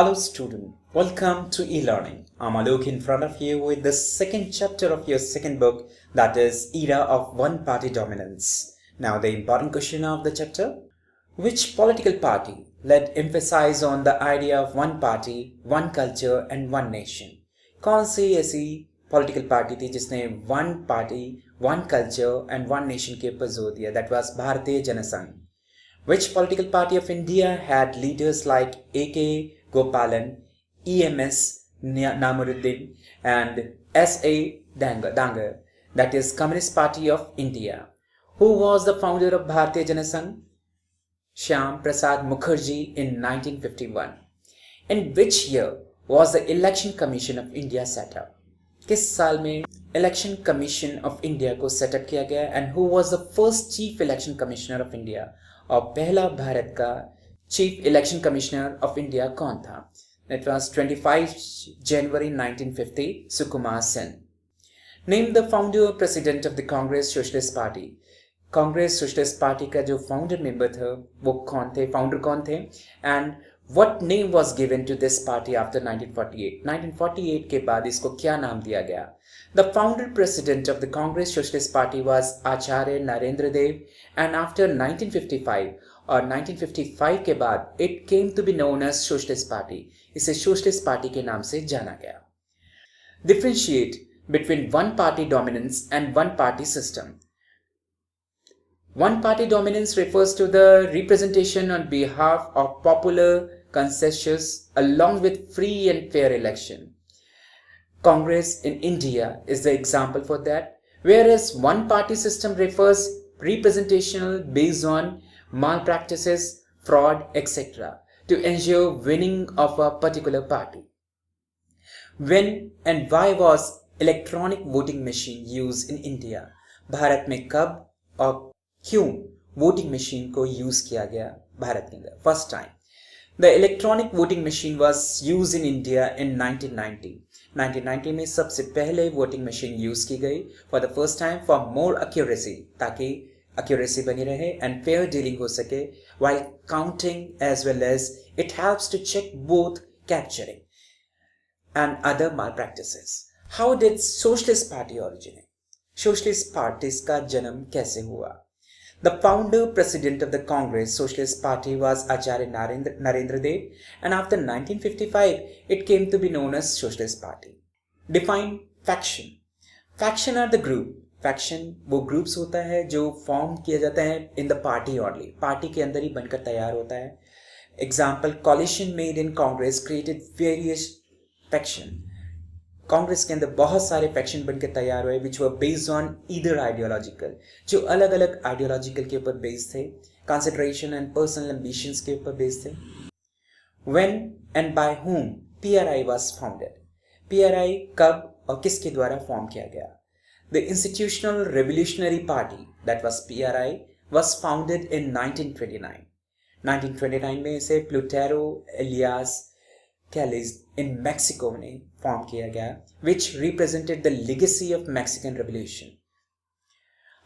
Hello student, welcome to e-learning. I'm Alok in front of you with the second chapter of your second book, that is Era of One Party Dominance. Now the important question of the chapter: which political party led emphasis on the idea of one party, one culture and one nation? कौन सी ऐसी political party थी जिसने one party, one culture and one nation के ऊपर जोर दिया? That was भारतीय Jansangh. Which political party of India had leaders like A.K. Gopalan, E.M.S. Namuruddin and S.A. Dangar, that is Communist Party of India? Who was the founder of Bharatiya Janasangh? Shyam Prasad Mukherjee in 1951. In which year was the Election Commission of India set up? किस साल में Election Commission of India को set up किया गया? And who was the first Chief Election Commissioner of India? और पहला भारत का Chief Election Commissioner of India कौन था? It was 25 January 1950, Sukumar Sen. Name the founder president of the Congress Socialist Party. Congress socialist party का जो founder member था वो कौन थे, फाउंडर कौन थे? And what name was given to this party after 1948? 1948 के बाद इसको क्या नाम दिया गया? The founder president of the Congress socialist party was Acharya Narendra Dev and after 1955 और 1955 के बाद it came to be known as socialist party. इसे सोशलिस्ट पार्टी के नाम से जाना गया. Differentiate between one party dominance and one party system. One party dominance refers to the representation on behalf of popular consensus along with free and fair election. Congress in India is the example for that, whereas one party system refers representational based on malpractices, fraud, etc. to ensure winning of a particular party. When and why was electronic voting machine used in India? Bharat में कब और क्यों voting machine को use किया गया भारत के अंदर? First time the electronic voting machine was use in India in 1990. 1990 में सबसे पहले वोटिंग मशीन यूज की गई for the first time for more accuracy, ताकि एक्यूरेसी बनी रहे एंड फेयर डीलिंग हो सके while counting as well as it helps to check both capturing and other malpractices. How did socialist party originate? Socialist parties का जन्म कैसे हुआ? The founder president of the Congress Socialist Party was Acharya Narendra Dev, and after 1955 it came to be known as Socialist Party. Define faction. Faction are the group. Faction वो groups होता है जो form किया जाता है in the party only. Party के अंदर ही बनकर तैयार होता है. Example, coalition made in Congress created various faction. Congress के अंदर बहुत सारे फैक्शन बनकर तैयार हुए which were based on either ideological, जो अलग अलग आइडियोलॉजिकल के ऊपर बेस्ड थे, कंसिडरेशन एंड पर्सनल एम्बिशंस के ऊपर बेस्ड थे. When and by whom PRI was founded? PRI कब और किसके द्वारा फॉर्म किया गया? The institutional revolutionary party, that was PRI, was founded in 1929. 1929 में इसे Plutarco Elias Calles in Mexico ने फॉर्म किया गया, which represented the legacy of Mexican Revolution.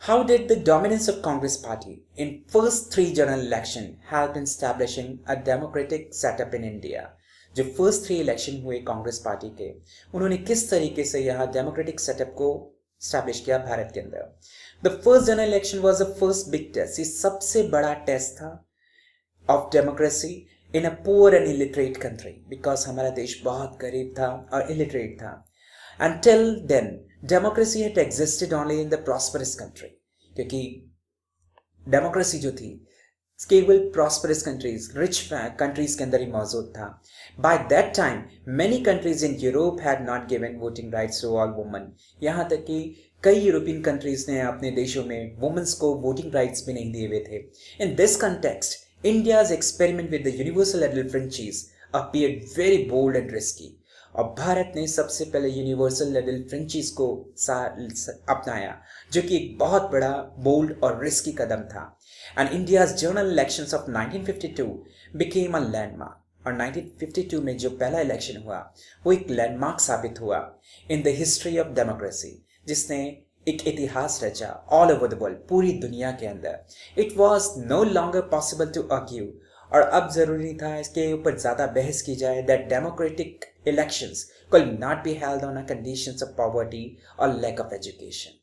How did the dominance of Congress Party in first three general election help in establishing a democratic setup in India? जो first three election हुए Congress party के, उन्होंने किस तरीके से यहाँ democratic setup को establish किया भारत के अंदर? The first general election was the first big test. ये सबसे बड़ा टेस्ट था of democracy in a poor and illiterate country, because हमारा देश बहुत गरीब था और illiterate था. Until then, democracy had existed only in the prosperous country, क्योंकि democracy जो थी केवल prosperous countries, rich countries के अंदर ही मौजूद था. By that time, many countries in Europe had not given voting rights to all women. यहाँ तक कि कई यूरोपियन कंट्रीज ने अपने देशों में वुमेन्स को वोटिंग राइट्स भी नहीं दिए हुए थे. In this context, India's experiment with the universal adult franchise appeared very bold and risky. और भारत ने सबसे पहले यूनिवर्सल एडल्ट फ्रेंचाइज को अपनाया, जो कि एक बहुत बड़ा बोल्ड और रिस्की कदम था. And India's general elections of 1952 became a landmark. और 1952 में जो पहला इलेक्शन हुआ वो एक लैंडमार्क साबित हुआ in the history of democracy, जिसने एक इतिहास रचा ऑल ओवर द वर्ल्ड, पूरी दुनिया के अंदर. It was no longer possible to argue और अब जरूरी था इसके ऊपर ज़्यादा बहस की जाए that democratic elections could not be held on a conditions of poverty or lack of education.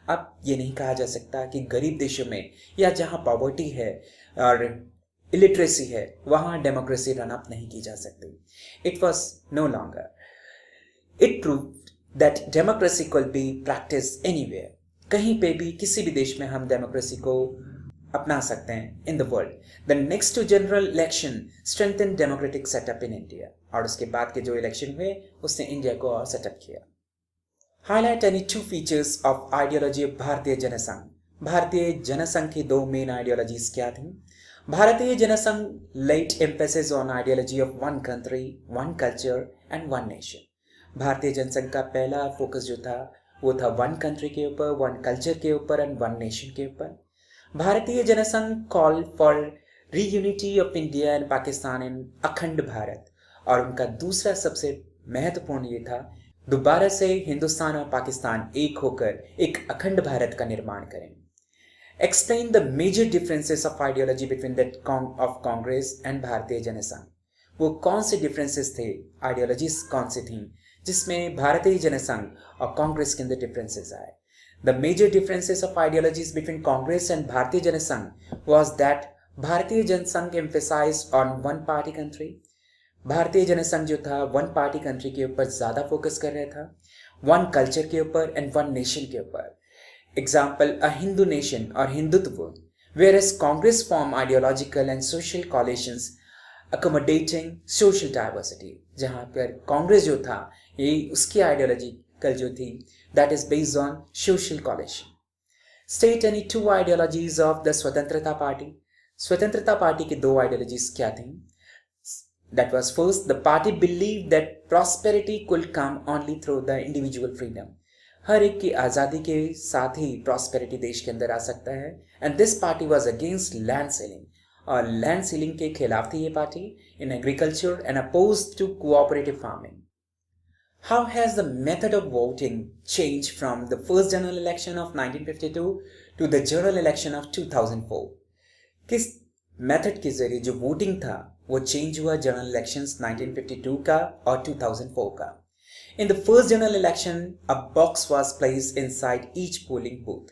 अब ये नहीं कहा जा सकता कि गरीब देशों में या जहाँ पॉवर्टी है और इलिटरेसी है वहाँ डेमोक्रेसी रन अप नहीं की जा सकती. It was no longer. It proved that democracy could be practice anywhere. कहीं पे भी किसी भी देश में हम डेमोक्रेसी को अपना सकते हैं in the world. The next two general election strengthen democratic setup in India. और उसके बाद के जो इलेक्शन हुए उसने इंडिया को और सेटअप किया. Highlight any two features of ideology of भारतीय जनसंघ. भारतीय जनसंघ की दो मेन आइडियोलॉजीज क्या थी? भारतीय Jansangh laid emphasis on ideology of one country, one culture and one nation. भारतीय जनसंघ का पहला फोकस जो था वो था वन कंट्री के ऊपर, वन कल्चर के ऊपर एंड वन नेशन के ऊपर. Bharatiya Jansangh call for reunity of India and Pakistan in Akhand Bharat. और उनका दूसरा सबसे महत्वपूर्ण ये था दोबारा से हिंदुस्तान और पाकिस्तान एक होकर एक अखंड भारत का निर्माण करें. Explain the major differences of ideology between that of Congress and भारतीय जनसंघ. वो कौन से डिफरेंसेस थे, आइडियोलॉजीज कौन सी थी जिसमें भारतीय जनसंघ और कांग्रेस के अंदर डिफरेंसेस आए. The major differences of ideologies between Congress and भारतीय जनसंघ was that भारतीय Jansangh emphasized on one party country. भारतीय जनसंघ जो था वन पार्टी कंट्री के ऊपर ज़्यादा फोकस कर रहा था, वन कल्चर के ऊपर एंड वन नेशन के ऊपर. एग्जाम्पल अ हिंदू नेशन और Hindutva. whereas Congress form ideological and social coalitions accommodating social diversity. जहाँ पर कांग्रेस जो था ये उसकी आइडियोलॉजिकल जो थी that is based on social coalition. State any two ideologies of the स्वतंत्रता पार्टी. स्वतंत्रता पार्टी की दो आइडियोलॉजीज क्या थी? That was first, the party believed that prosperity could come only through the individual freedom. हर एक की आज़ादी के साथ ही प्रॉस्पेरिटी देश के अंदर आ सकता है. And this party was against land selling. और लैंड सेलिंग के खिलाफ थी ये पार्टी in agriculture and opposed to cooperative farming. How has the method of voting change from the first general election of 1952 to the general election of 2004? किस method के जरिए जो वोटिंग था वो चेंज हुआ जनरल इलेक्शंस 1952 का और 2004 का. In the first general election, a box was placed inside each polling booth.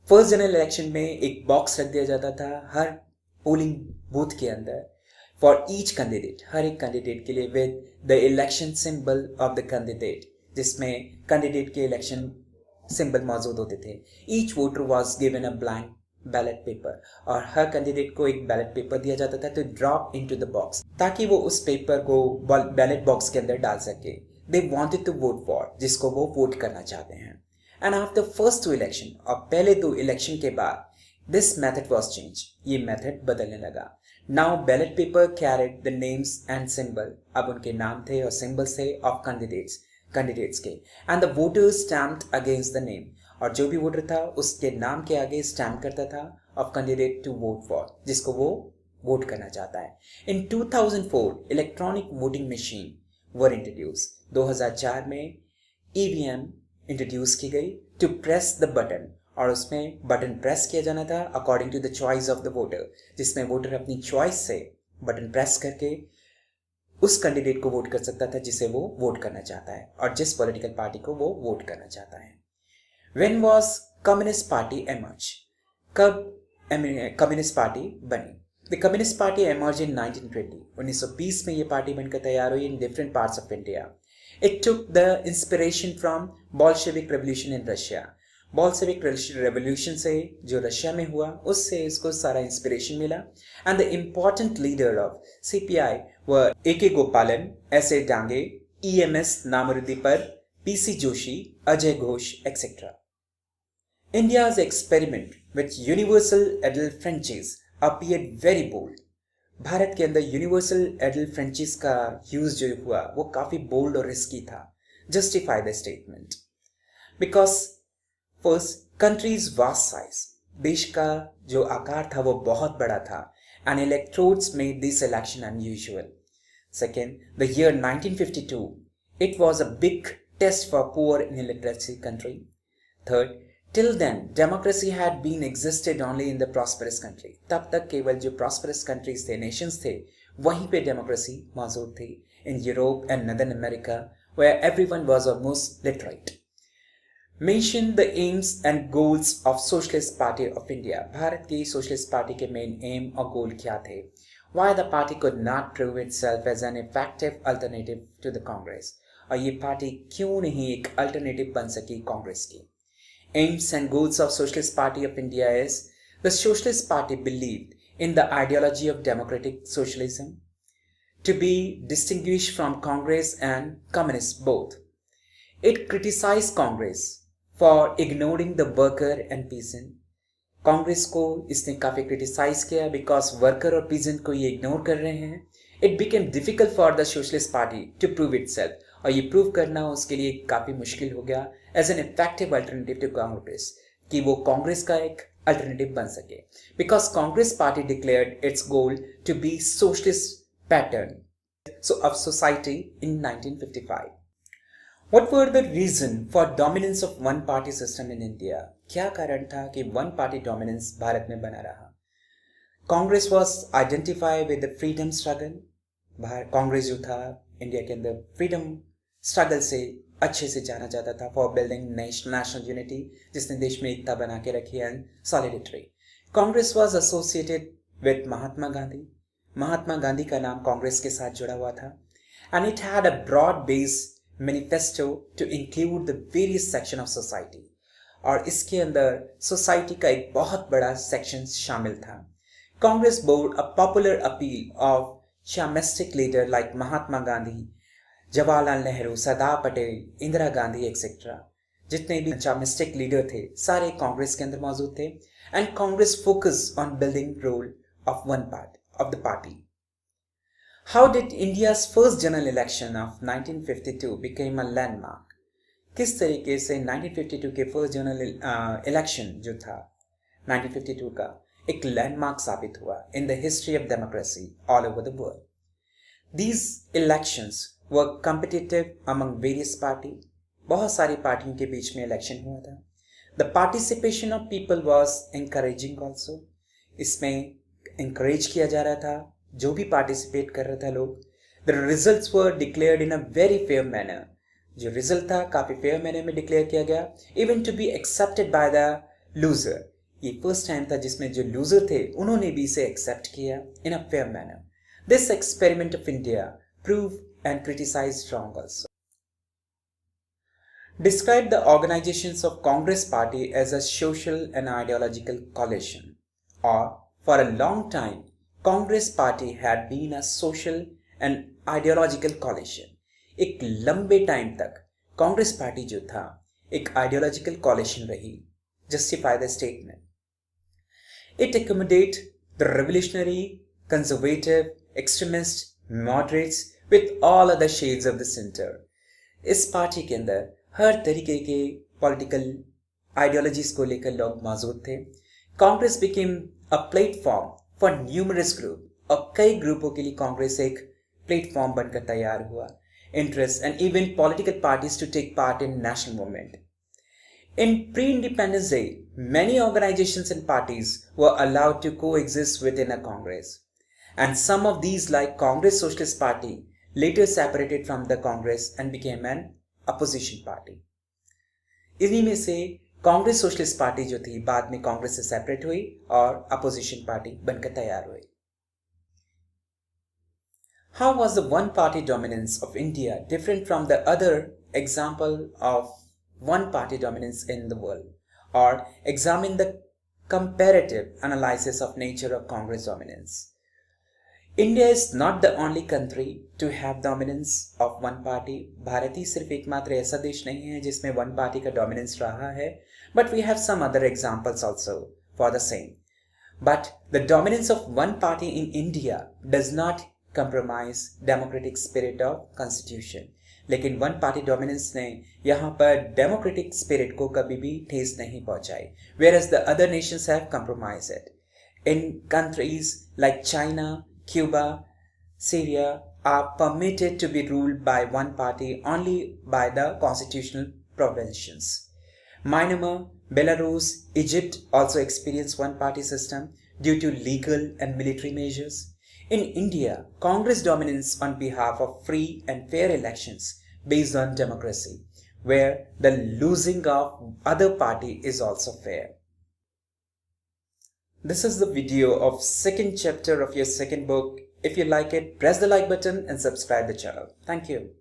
First general election में एक बॉक्स रख दिया जाता था हर पोलिंग बूथ के अंदर for each candidate, हर एक कैंडिडेट के लिए with the election symbol of the candidate, जिसमें कैंडिडेट के इलेक्शन सिंबल मौजूद होते थे. Each voter was given a blank ballot paper और हर कैंडिडेट को एक बैलेट पेपर दिया जाता था to drop into the box ताकि वो उस पेपर को बैलेट बॉक्स के अंदर डाल सके. They wanted to vote for, जिसको वो वोट करना चाहते हैं. And after first two election, और पहले दो इलेक्शन के बाद this method was changed. ये मेथड बदलने लगा. Now ballot paper carried the names and symbol. अब उनके नाम थे और सिंबल्स थे of कैंडिडेट्स के. And the voters stamped against the name. और जो भी वोटर था उसके नाम के आगे स्टैम्प करता था of candidate to vote for, जिसको वो वोट करना चाहता है. In 2004 electronic voting machine were introduce. 2004 में ईवीएम इंट्रोड्यूस की गई टू प्रेस द बटन, और उसमें बटन प्रेस किया जाना था according to the choice of the voter, जिसमें वोटर अपनी चॉइस से बटन प्रेस करके उस कैंडिडेट को वोट कर सकता था जिसे वो वोट करना चाहता है और जिस पॉलिटिकल पार्टी को वो वोट करना चाहता है. When was Communist Party emerge? कब कम्युनिस्ट पार्टी बनी? The Communist Party emerged in 1920. 1920 में ये पार्टी बनकर तैयार हुई in different parts of India. It took the inspiration from Bolshevik Revolution in Russia. Bolshevik Revolution से जो रशिया में हुआ उससे इसको सारा इंस्पिरेशन मिला. And the important leader of CPI were A.K. Gopalan, S.A. Dange, E.M.S. नामरुद्दी पर, P.C. Joshi, Ajay Ghosh, etc. India's experiment with universal adult franchise appeared very bold. Bharat के अंदर यूनिवर्सल एडल्ट फ्रेंचाइज का यूज जो हुआ वो काफी bold और risky था. Justify the statement. Because first, countries vast size, देश का जो आकार था वो बहुत बड़ा था, and electrodes made this election unusual. Second, the year 1952, it was a big test for poor in illiteracy country. Third, Till then, democracy had been existed only in the prosperous country. तब तक केवल जो prosperous countries थे, nations थे, वहीं पे democracy मौजूद थी. In Europe and Northern America, where everyone was almost literate. Mention the aims and goals of Socialist Party of India. Bharat की Socialist Party के main aim और goal क्या थे? Why the party could not prove itself as an effective alternative to the Congress? और ये party क्यों नहीं एक alternative बन सकी कांग्रेस की? Aims and goals of Socialist Party of India is the Socialist Party believed in the ideology of democratic socialism to be distinguished from Congress and communists both. It criticized Congress for ignoring the worker and peasant. Congress को इसने काफी criticise किया because worker और peasant को ये ignore कर रहे हैं. It became difficult for the socialist party to prove itself, और ये प्रूव करना उसके लिए काफी मुश्किल हो गया as an effective alternative to Congress, कि वो कांग्रेस का एक अल्टरनेटिव बन सके. Because Congress party declared its goal to be socialist pattern of society in 1955. What were the reason for dominance of one party system in India? क्या कारण था कि one party dominance भारत में बना रहा? Congress was identified with the freedom struggle. Congress जो था India के अंदर freedom struggle से अच्छे से जाना जाता था for building national unity, जिसने देश में एकता बना के रखी and solidarity. Congress was associated with Mahatma Gandhi. Mahatma Gandhi का नाम कांग्रेस के साथ जुड़ा हुआ था. And it had a broad based manifesto to include the various section of society. और इसके अंदर सोसाइटी का एक बहुत बड़ा सेक्शन शामिल था. Congress bore a popular appeal of chauvinistic leader like Mahatma Gandhi, Jawaharlal Nehru, Sardar Patel, Indira Gandhi etcetera. जितने भी chauvinistic लीडर थे सारे कांग्रेस के अंदर मौजूद थे. And Congress focused on building role of one part of the party. How did India's first general election of 1952 become a landmark? किस तरीके से 1952 के फर्स्ट जनरल इलेक्शन जो था 1952 का एक लैंडमार्क साबित हुआ in the history of democracy all over the world. These elections were competitive among various parties. बहुत सारी पार्टियों के बीच में इलेक्शन हुआ था. The participation of people was encouraging also. इसमें encourage किया जा रहा था जो भी पार्टिसिपेट कर रहा था लोग. The results were declared in a very fair manner. जो रिजल्ट था काफी फेयर मैनर में डिक्लेयर किया गया, even to be accepted by the loser. ये फर्स्ट टाइम था जिसमें जो लूजर थे उन्होंने भी इसे एक्सेप्ट किया in a fair manner. This experiment of India proved and criticized strong also. Describe the organizations of Congress Party as a social and ideological coalition. Or for a long time, Congress Party had been a social and ideological coalition. एक लंबे time तक Congress party जो था एक ideological coalition रही. Justify the statement. It accommodate the revolutionary, conservative, extremist, moderates with all other shades of the center. इस party के अंदर हर तरीके के पॉलिटिकल आइडियोलॉजीज को लेकर लोग मौजूद थे. Congress became a platform for numerous group, और कई ग्रुपों के लिए कांग्रेस एक प्लेटफॉर्म बनकर तैयार हुआ. Interests and even political parties to take part in national movement. In pre-independence day, many organizations and parties were allowed to coexist within a Congress. And some of these, like Congress Socialist Party, later separated from the Congress and became an opposition party. इन्हीं में से Congress socialist party जो थी बाद में कांग्रेस से separate हुई और अपोजिशन पार्टी बनकर तैयार हुई. How was the one party dominance of India different from the other example of one party dominance in the world? Or examine the comparative analysis of nature of Congress dominance. India is not the only country to have dominance of one party. Bharat ही सिर्फ एकमात्र ऐसा देश नहीं है जिसमें one party का dominance रहा है. But we have some other examples also for the same. But the dominance of one party in India does not compromise democratic spirit of constitution. लेकिन वन पार्टी डोमिनेंस ने यहाँ पर democratic spirit को कभी भी ठेस नहीं पहुंचाई. Whereas the other nations have compromised it. In countries like China, Cuba, Syria are permitted to be ruled by one party only by the constitutional provisions. Myanmar, Belarus, Egypt also experienced one-party system due to legal and military measures. In India, Congress dominance on behalf of free and fair elections based on democracy, where the losing of other party is also fair. This is the video of second chapter of your second book. If you like it, press the like button and subscribe the channel. Thank you.